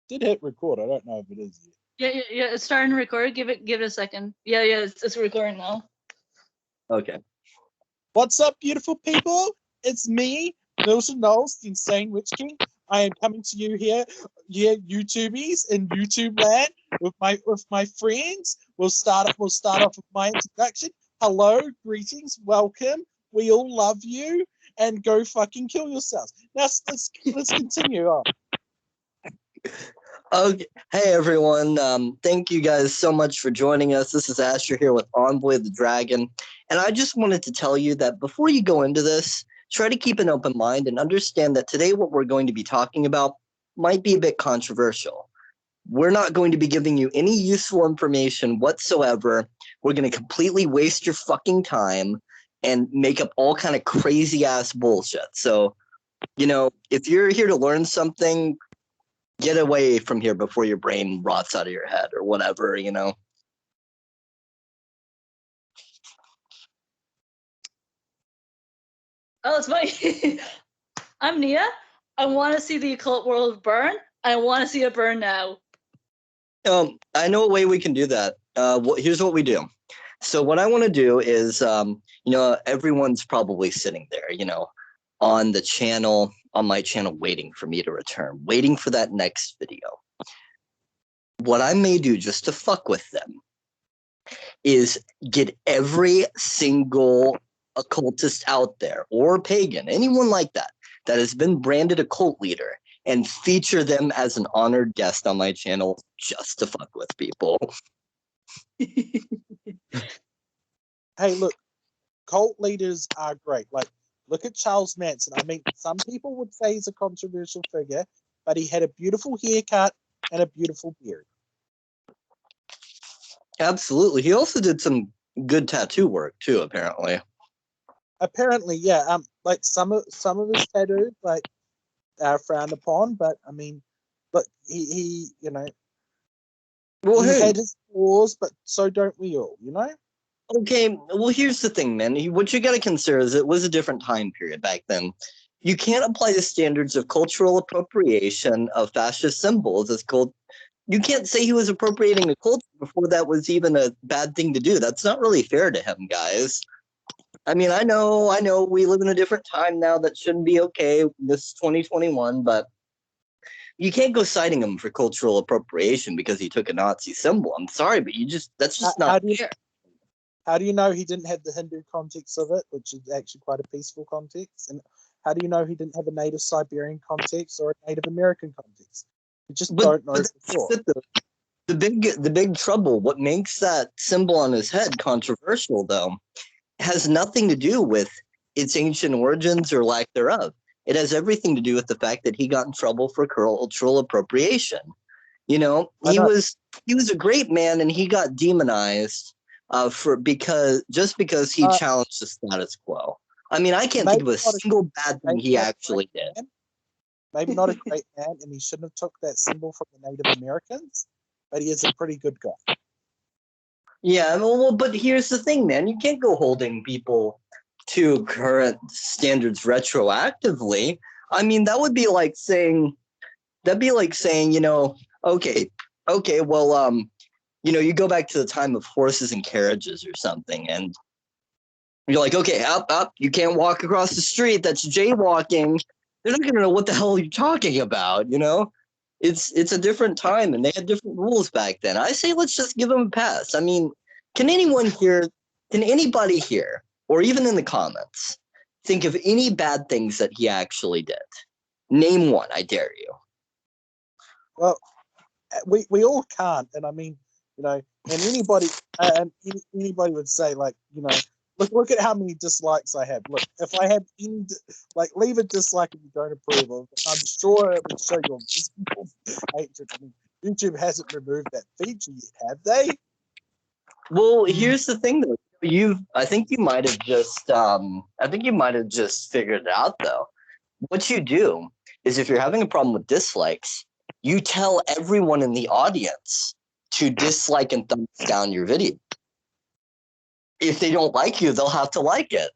did hit record. I don't know if it is yet. Yeah. It's starting to record. Give it a second. Yeah. It's recording now. Okay. What's up, beautiful people? It's me, Milton Knowles, the Insane Witch King. I am coming to you here, YouTubies in YouTube land with my friends. We'll start off with my introduction. Hello, greetings, welcome. We all love you, and go fucking kill yourselves. Now let's continue on. Okay. Hey everyone. Thank you guys so much for joining us. This is Asher here with Envoy the Dragon. And I just wanted to tell you that before you go into this, try to keep an open mind and understand that today what we're going to be talking about might be a bit controversial. We're not going to be giving you any useful information whatsoever. We're going to completely waste your fucking time and make up all kind of crazy ass bullshit. So, if you're here to learn something, get away from here before your brain rots out of your head or whatever, Oh, it's funny. I'm Nia. I want to see the occult world burn. I want to see it burn now. I know a way we can do that. Here's what we do. So what I want to do is, everyone's probably sitting there, on my channel, waiting for me to return, waiting for that next video. What I may do just to fuck with them is get every single occultist out there, or pagan, anyone like that has been branded a cult leader, and feature them as an honored guest on my channel just to fuck with people. Hey, look, cult leaders are great. Like, look at Charles Manson. I mean, some people would say he's a controversial figure, but he had a beautiful haircut and a beautiful beard. Absolutely. He also did some good tattoo work too, apparently. Apparently, yeah. Like some of his tattoos, like, are frowned upon, but I mean, look, he Well, he hey. had his flaws, but so don't we all, Okay, well, here's the thing, man. What you got to consider is it was a different time period back then. You can't apply the standards of cultural appropriation of fascist symbols as cult. You can't say he was appropriating a culture before that was even a bad thing to do. That's not really fair to him, guys. I mean, I know we live in a different time now that shouldn't be okay. This is 2021, but you can't go citing him for cultural appropriation because he took a Nazi symbol. I'm sorry, but that's just not fair. How do you know he didn't have the Hindu context of it, which is actually quite a peaceful context? And how do you know he didn't have a Native Siberian context or a Native American context? You just don't know for sure. The big trouble, what makes that symbol on his head controversial, though, has nothing to do with its ancient origins or lack thereof. It has everything to do with the fact that he got in trouble for cultural appropriation. He was a great man, and he got demonized because he challenged the status quo. I mean, I can't think of a single bad thing he actually did. Maybe not a great man, and he shouldn't have took that symbol from the Native Americans, but he is a pretty good guy. Yeah, well, but here's the thing, man. You can't go holding people to current standards retroactively. I mean, that would be like saying, okay, well, you go back to the time of horses and carriages or something, and you're like, okay, up, you can't walk across the street. That's jaywalking. They're not gonna know what the hell you're talking about, It's a different time, and they had different rules back then. I say let's just give them a pass. I mean, can anybody here, or even in the comments, think of any bad things that he actually did? Name one, I dare you. Well, we all can't, and I mean, and anybody would say, like, look at how many dislikes I have. Look, if I have leave a dislike if you don't approve of it. I'm sure it would show your visible hatred. I mean, YouTube hasn't removed that feature yet, have they? Well, here's the thing, though. I think you might have just figured it out, though. What you do is, if you're having a problem with dislikes, you tell everyone in the audience to dislike and thumbs down your video. If they don't like you, they'll have to like it.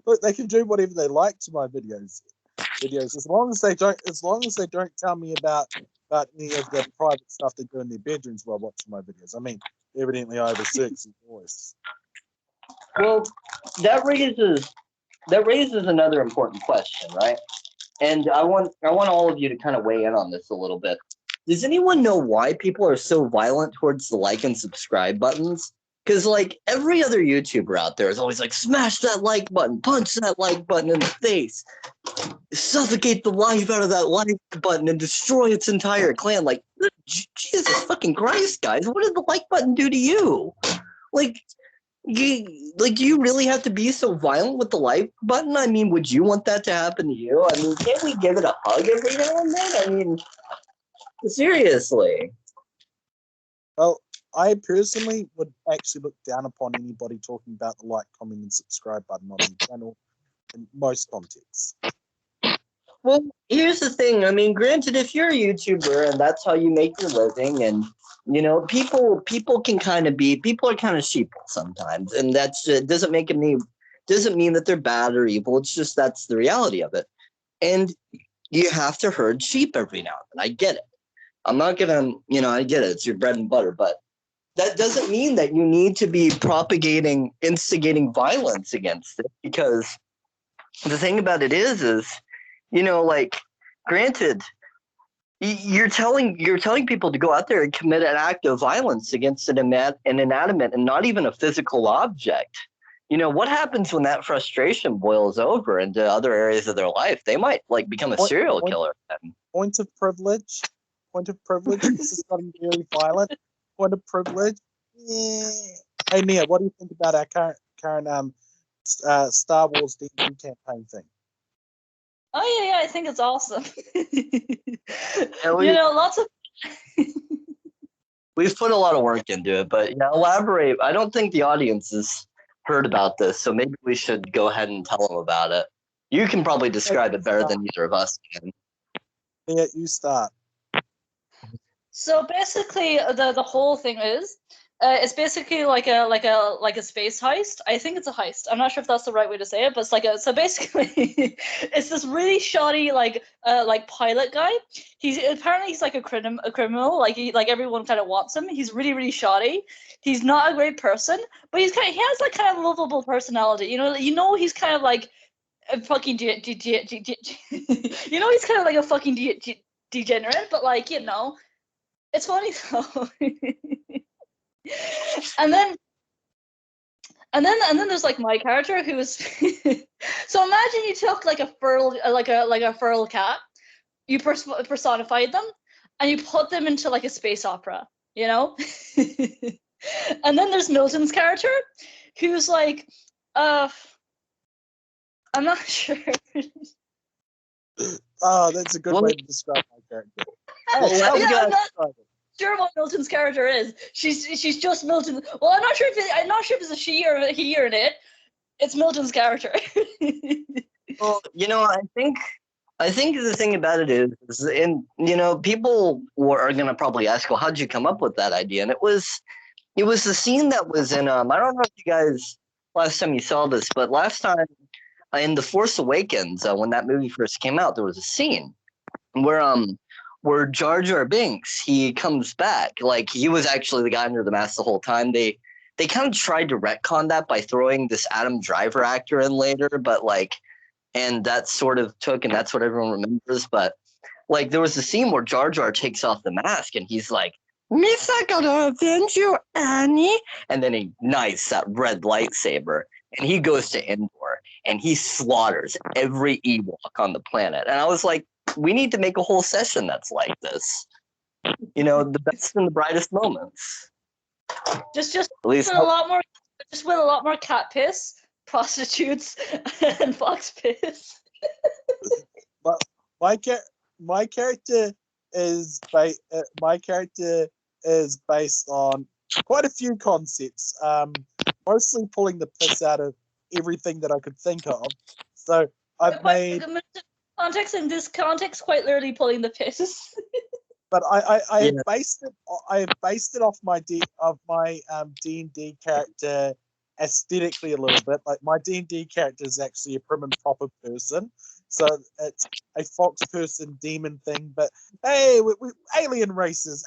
Look, they can do whatever they like to my videos. videos, as long as they don't tell me about any of the private stuff they do in their bedrooms while watching my videos. I mean, evidently I have a sexy voice. Well, that raises another important question, right? And I want all of you to kind of weigh in on this a little bit. Does anyone know why people are so violent towards the like and subscribe buttons? Because like every other YouTuber out there is always like, smash that like button, punch that like button in the face, suffocate the life out of that like button and destroy its entire clan. Like, Jesus fucking Christ, guys, what did the like button do to you? Like, do you really have to be so violent with the like button? I mean, would you want that to happen to you? I mean, can't we give it a hug every now and then? I mean, seriously. Well, I personally would actually look down upon anybody talking about the like, comment, and subscribe button on the channel in most contexts. Well, here's the thing. I mean, granted, if you're a YouTuber and that's how you make your living, and you know, people can kind of be, people are kind of sheeple sometimes, and that's doesn't mean that they're bad or evil. It's just that's the reality of it, and you have to herd sheep every now and then. I get it. I'm not gonna, I get it. It's your bread and butter, but that doesn't mean that you need to be instigating violence against it, because the thing about it is, like, granted, you're telling people to go out there and commit an act of violence against an inanimate and not even a physical object. What happens when that frustration boils over into other areas of their life? They might like become a serial killer. Point of privilege. This is gotten very violent. Point of privilege. Yeah. Hey Nia, what do you think about our current Star Wars D&D campaign thing? Oh yeah, I think it's awesome. Yeah, lots of. We've put a lot of work into it, but elaborate. I don't think the audience has heard about this, so maybe we should go ahead and tell them about it. You can probably describe it better than either of us can. Yeah, you start. So basically, the whole thing is, it's basically like a space heist. I think it's a heist. I'm not sure if that's the right way to say it, but it's so basically, it's this really shoddy like pilot guy. He's like a criminal. Like everyone kind of wants him. He's really really shoddy. He's not a great person, but he has like kind of lovable personality. He's kind of like a fucking he's kind of like a fucking degenerate, but like it's funny though. and then there's like my character who's so imagine you took like a feral cat, you personified them, and you put them into like a space opera, and then there's Milton's character who's like I'm not sure. Oh, that's a good way to describe my character. I'm not sure what Milton's character is. She's just Milton. Well, I'm not sure if it's a she or a he or an it. It's Milton's character. Well, I think the thing about it is, and people are gonna probably ask, well, how'd you come up with that idea? And it was the scene that was in I don't know if you guys last time you saw this, but last time in The Force Awakens, when that movie first came out, there was a scene where Jar Jar Binks, he comes back. Like, he was actually the guy under the mask the whole time. They kind of tried to retcon that by throwing this Adam Driver actor in later, but like, and that sort of took, and that's what everyone remembers. But like, there was a scene where Jar Jar takes off the mask and he's like, "Misa gonna avenge you, Annie," and then he ignites that red lightsaber and he goes to Endor and he slaughters every Ewok on the planet. And I was like, we need to make a whole session that's like this. The best and the brightest moments. Just at least with a lot more cat piss, prostitutes, and fox piss. But my character is based on quite a few concepts. Mostly pulling the piss out of everything that I could think of. So I've made context in this context, quite literally pulling the piss. But I have based it off my D&D character aesthetically a little bit. Like, my D&D character is actually a prim and proper person. So it's a fox person demon thing. But hey, we alien races.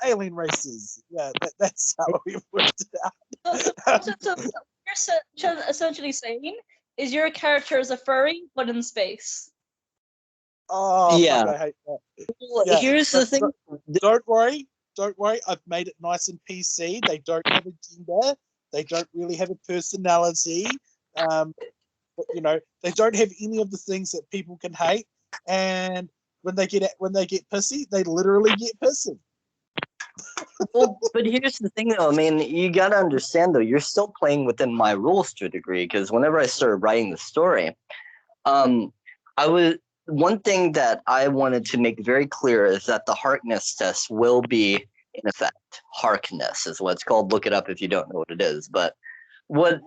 Yeah, that's how we worked it out. So you're essentially saying is your character is a furry but in space. Oh, Yeah. fuck, I hate that. Well, Yeah, here's the thing. Don't worry. I've made it nice and PC. They don't have a gender. They don't really have a personality. But, they don't have any of the things that people can hate. And when they get pissy, they literally get pissy. Well, but here's the thing, though. I mean, you got to understand, though, you're still playing within my rules to a degree. Because whenever I started writing the story, one thing that I wanted to make very clear is that the Harkness test will be in effect. Harkness is what it's called. Look it up if you don't know what it is. But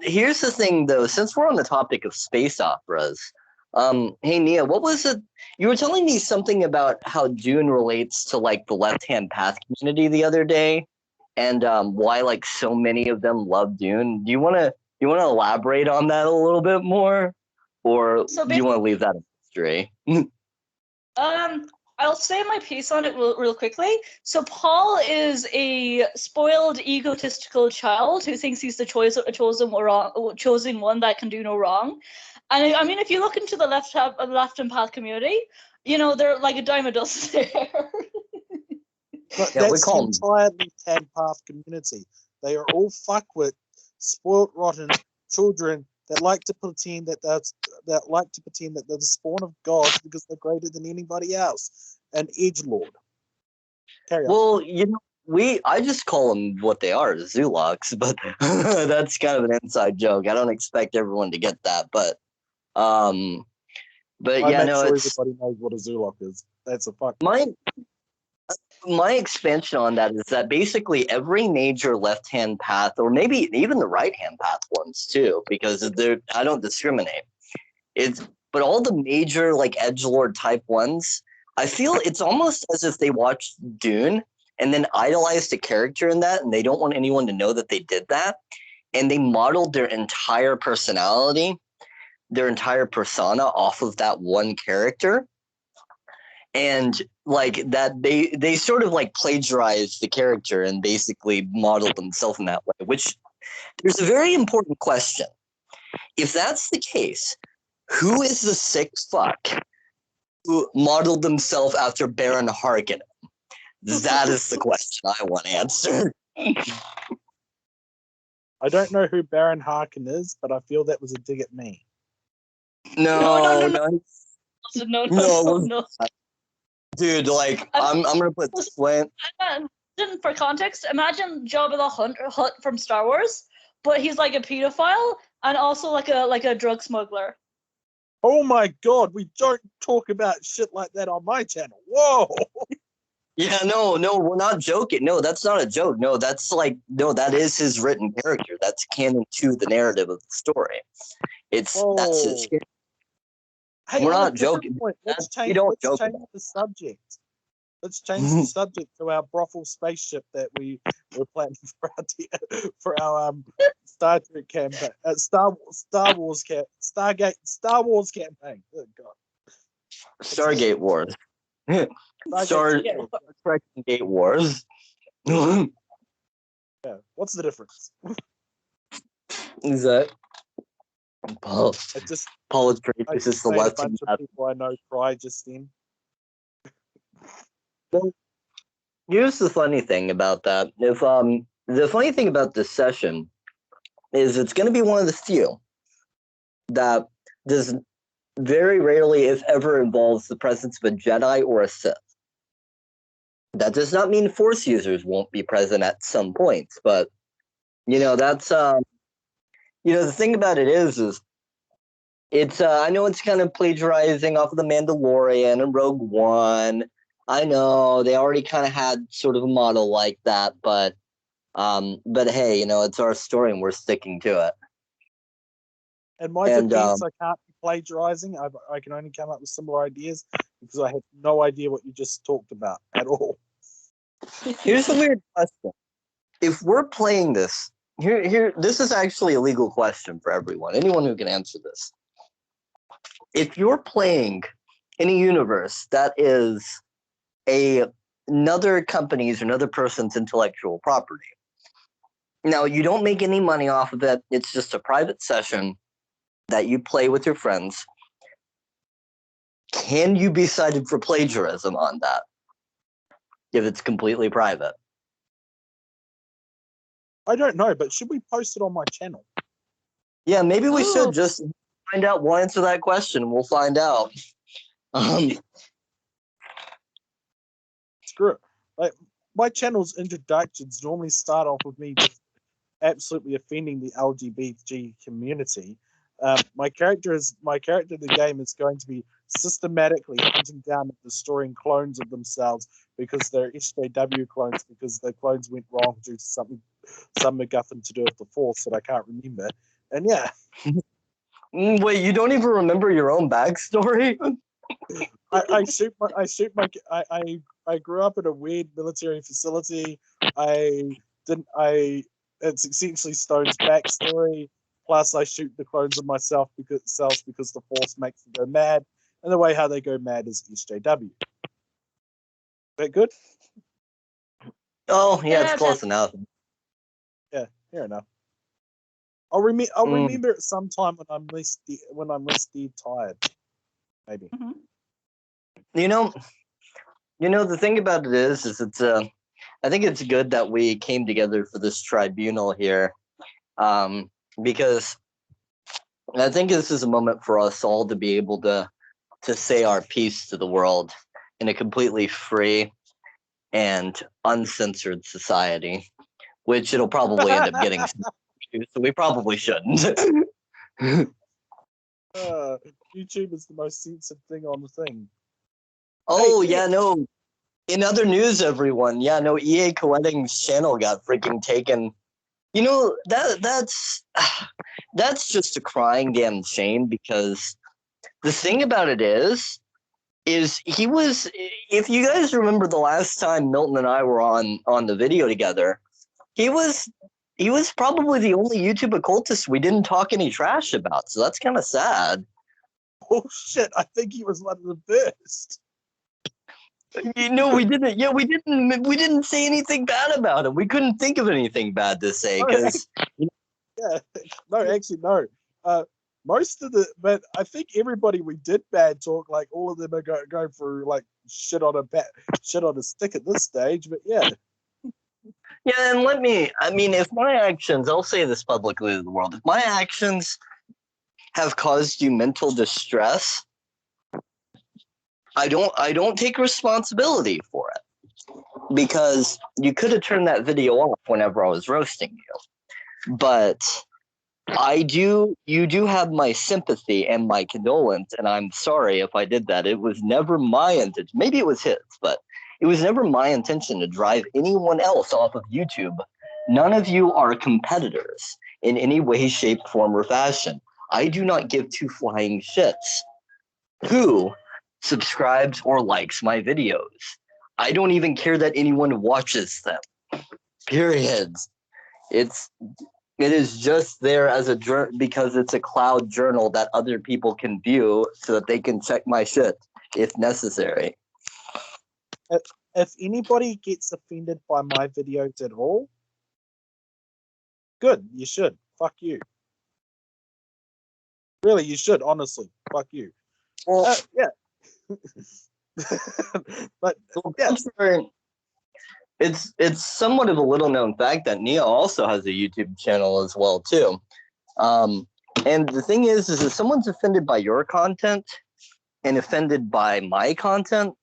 here's the thing, though. Since we're on the topic of space operas, hey Nia, what was it? You were telling me something about how Dune relates to like the left-hand path community the other day, and why like so many of them love Dune. Do you want to elaborate on that a little bit more, or do you want to leave that a mystery? I'll say my piece on it real quickly. So Paul is a spoiled, egotistical child who thinks he's the chosen one that can do no wrong. And I mean, if you look into the left-hand path community, they're like a dime a dozen there. But Yeah, we that's call the entire left-hand path community. They are all fuckwit, spoiled, rotten children that like to pretend that they're the spawn of God because they're greater than anybody else. An edgelord. Carry on. Well, I just call them what they are, Zulaks, but that's kind of an inside joke. I don't expect everyone to get that, but I yeah, make no, sure it's everybody knows what a Zulak is. That's a fuck. my expansion on that is that basically every major left-hand path, or maybe even the right-hand path ones too, because I don't discriminate. But all the major like edgelord type ones, I feel it's almost as if they watched Dune and then idolized a character in that, and they don't want anyone to know that they did that, and they modeled their entire personality, their entire persona off of that one character. And like that, they sort of like plagiarized the character and basically modeled themselves in that way, which there's a very important question. If that's the case, who is the sick fuck who modeled themselves after Baron Harkonnen? That is the question I want answered. I don't know who Baron Harkin is, but I feel that was a dig at me. No. No. Dude, like I'm gonna put this way. For context, imagine Jabba the Hutt from Star Wars, but he's like a pedophile and also like a drug smuggler. Oh my god, we don't talk about shit like that on my channel. Whoa! Yeah, no, we're not joking. No, that's not a joke. No, that is his written character. That's canon to the narrative of the story. That's his. Hey, we're not joking. Let's change the subject. Let's change the subject to our brothel spaceship that we were planning for our Star Trek campaign, Star Wars campaign. Oh god. Stargate Wars. Stargate Wars. Yeah. What's the difference? Is that Paul? Paul is great. This is the left. A bunch of people I know cry just then. Here's the funny thing about that. If the funny thing about this session is it's going to be one of the few that does very rarely, if ever, involves the presence of a Jedi or a Sith. That does not mean Force users won't be present at some points, but that's the thing about it is it's I know it's kind of plagiarizing off of the Mandalorian and Rogue One. I know they already kind of had sort of a model like that, but hey, it's our story and we're sticking to it. And my defense, I can't be plagiarizing. I can only come up with similar ideas because I have no idea what you just talked about at all. Here's the weird question. If we're playing this, this is actually a legal question for everyone, anyone who can answer this. If you're playing in a universe that is another company's or another person's intellectual property. Now, you don't make any money off of it. It's just a private session that you play with your friends. Can you be cited for plagiarism on that if it's completely private? I don't know, but should we post it on my channel? Yeah, maybe we Ooh. should just find out. We'll answer that question. We'll find out. Screw it. Like, my channel's introductions normally start off with me just absolutely offending the LGBT community. My character in the game is going to be systematically hunting down and destroying clones of themselves because they're SJW clones, because the clones went wrong due to some MacGuffin to do with the Force that I can't remember. And yeah. Wait, you don't even remember your own backstory? I grew up in a weird military facility. It's essentially Stone's backstory. Plus, I shoot the clones of myself because the Force makes them go mad, and the way how they go mad is SJW. That good? Oh, yeah, it's close enough. Yeah, fair enough. I'll remember it sometime when I'm less dead tired. Maybe. Mm-hmm. You know, the thing about it is it's I think it's good that we came together for this tribunal here, because I think this is a moment for us all to be able to say our piece to the world in a completely free and uncensored society, which it'll probably end up getting. So we probably shouldn't. YouTube is the most censored thing on the thing. Oh, hey, yeah, no. In other news, everyone, yeah, no, EA Coetting's channel got freaking taken. You know, that's just a crying damn shame, because the thing about it is he was, if you guys remember the last time Milton and I were on the video together, he was probably the only YouTube occultist we didn't talk any trash about, so that's kind of sad. Oh shit, I think he was one of the first. You know, we didn't. Yeah, we didn't say anything bad about him. We couldn't think of anything bad to say because. Yeah, no, actually, no. Most of but I think everybody we did bad talk, like all of them are going through like shit on a stick at this stage. But yeah. Yeah, and if my actions, I'll say this publicly to the world, if my actions have caused you mental distress, I don't take responsibility for it, because you could have turned that video off whenever I was roasting you. But you do have my sympathy and my condolence, and I'm sorry if I did that. It was never my intention. Maybe it was his, but it was never my intention to drive anyone else off of YouTube. None of you are competitors in any way, shape, form, or fashion. I do not give two flying shits who subscribes or likes my videos. I don't even care that anyone watches them. Period. It is just there as because it's a cloud journal that other people can view so that they can check my shit if necessary. If anybody gets offended by my videos at all, good, you should. Fuck you. Really, you should, honestly. Fuck you. Well, yeah. But yeah. It's somewhat of a little known fact that Nia also has a YouTube channel as well too. And the thing is if someone's offended by your content and offended by my content,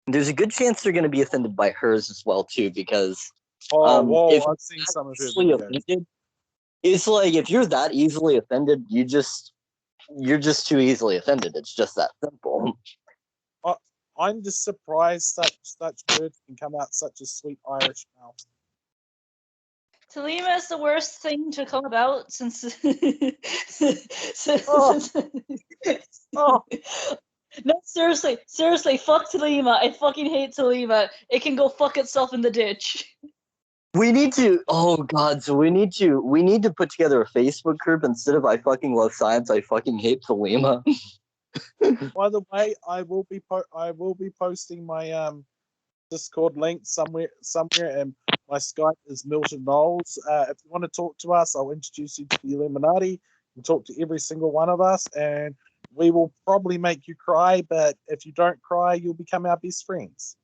there's a good chance they're going to be offended by hers as well too, because I've seen some of her videos. It's like if you're that easily offended, you're just too easily offended. It's just that simple. I'm just surprised such words can come out such a sweet Irish mouth. Talima is the worst thing to come about since. No, seriously, fuck Talima. I fucking hate Talima. It can go fuck itself in the ditch. We need to. Oh God! So we need to put together a Facebook group instead of "I fucking love science, I fucking hate Talima." By the way, I will be posting my Discord link somewhere, and my Skype is Milton Knowles. If you want to talk to us, I'll introduce you to the Illuminati and talk to every single one of us, and we will probably make you cry. But if you don't cry, you'll become our best friends.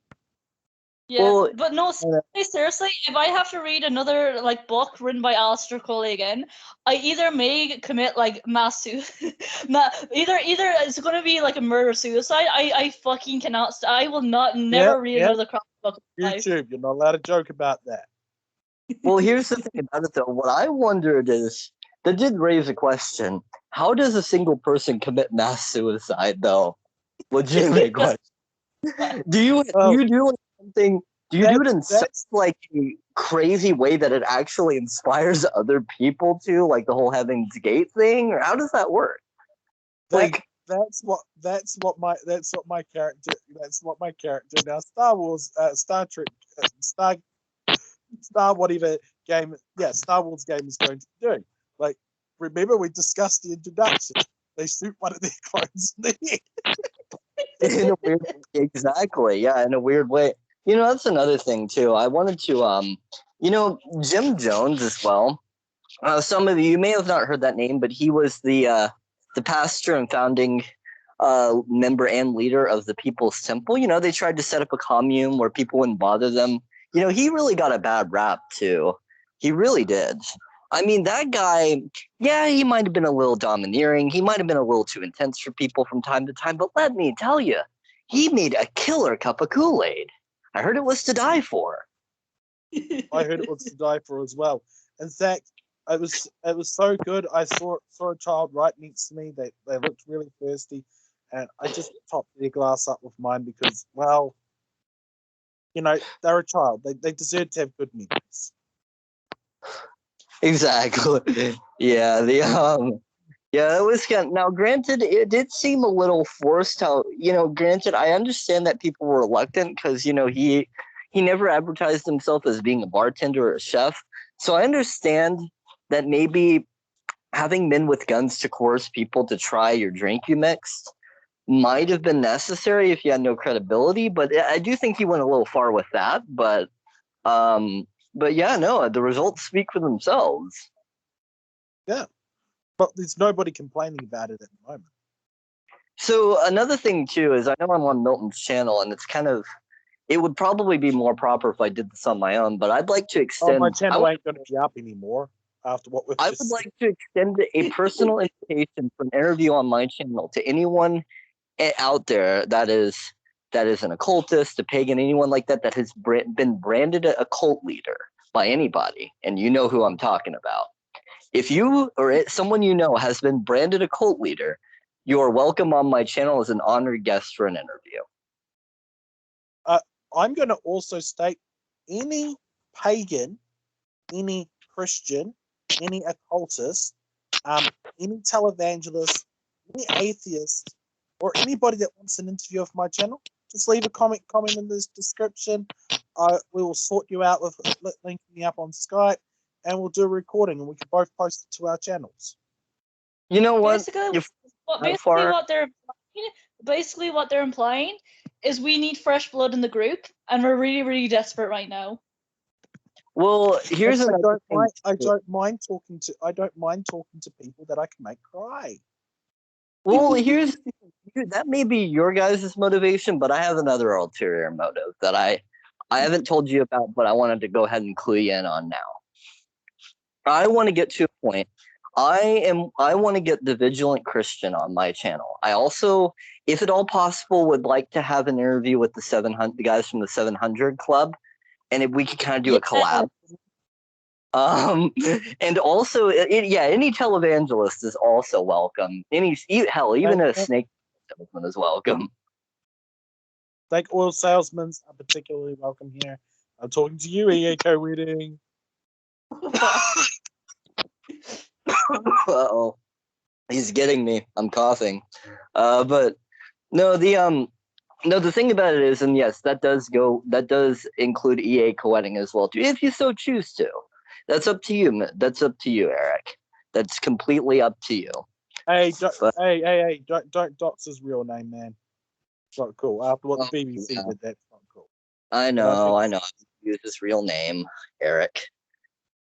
Yeah, Well, but no, seriously, if I have to read another like book written by Aleister Crowley again, I either may commit like mass suicide, either it's going to be like a murder suicide. I fucking cannot. I will not never read another Crowley book. YouTube, you're not allowed to joke about that. Well, here's the thing about it, though. What I wondered is that did raise a question. How does a single person commit mass suicide, though? Legitimate question. Do you do like something? Do you do it in such like a crazy way that it actually inspires other people to, like the whole Heaven's Gate thing, or how does that work? That's what my character now Star Wars Star Trek Star whatever game Star Wars game is going to do. Like, remember we discussed the introduction. They shoot one of their clones in the head. In a weird way. Exactly. Yeah, in a weird way. You know, that's another thing too. I wanted to Jim Jones as well. Some of you may have not heard that name, but he was the pastor and founding member and leader of the People's Temple. You know, they tried to set up a commune where people wouldn't bother them. You know, he really got a bad rap too. He really did. I mean, that guy, yeah, he might have been a little domineering. He might have been a little too intense for people from time to time. But let me tell you, he made a killer cup of Kool-Aid. I heard it was to die for. I heard it was to die for as well. In fact, it was so good. I saw a child right next to me. They looked really thirsty, and I just topped their glass up with mine because, well, you know, they're a child. They deserve to have good memories. Exactly. Yeah. Yeah, it was kind of, now granted, it did seem a little forced how, granted, I understand that people were reluctant because, he never advertised himself as being a bartender or a chef. So I understand that maybe having men with guns to coerce people to try your drink you mixed might have been necessary if you had no credibility, but I do think he went a little far with that. But yeah, no, the results speak for themselves. Yeah. But there's nobody complaining about it at the moment. So another thing too is I know I'm on Milton's channel, and it would probably be more proper if I did this on my own. But I'd like to extend. My channel ain't going to be up anymore after what we've. I would like to extend a personal invitation for an interview on my channel to anyone out there that is an occultist, a pagan, anyone like that has been branded a cult leader by anybody, and you know who I'm talking about. If you or someone you know has been branded a cult leader, you are welcome on my channel as an honored guest for an interview. I'm going to also state any pagan, any Christian, any occultist, any televangelist, any atheist, or anybody that wants an interview of my channel, just leave a comment in this description. We will sort you out with linking me up on Skype, and we'll do a recording, and we can both post it to our channels. You know what? Basically, what they're implying is we need fresh blood in the group, and we're really, really desperate right now. Well, here's another thing. I don't mind talking to people that I can make cry. Well, that may be your guys' motivation, but I have another ulterior motive that I haven't told you about, but I wanted to go ahead and clue you in on now. I want to get to a point. I want to get the Vigilant Christian on my channel. I also, if at all possible, would like to have an interview with the guys from the 700 Club, and if we could kind of do a collab. And also, any televangelist is also welcome. Even a snake salesman is welcome. Snake oil salesmen are particularly welcome here. I'm talking to you, EA Co-Wedding. Uh-oh. He's getting me. I'm coughing. But no, the thing about it is, and yes, that does include EA co-wedding as well too, if you so choose to. That's up to you. That's up to you, Eric. That's completely up to you. Hey, But- don't dox his real name, man. It's not cool. After what the BBC yeah. did, that's not cool. I know. Use his real name, Eric.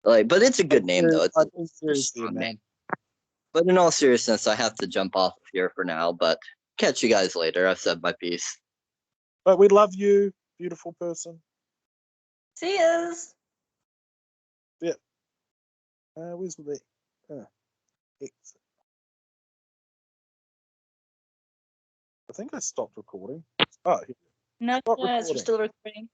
But it's a good name though. It's I a think seriously, strong man. name. But in all seriousness, I have to jump off of here for now. But catch you guys later. I've said my piece. But we love you, beautiful person. See yous. Where's the exit? I think I stopped recording. Oh, No, stop we're recording. still recording.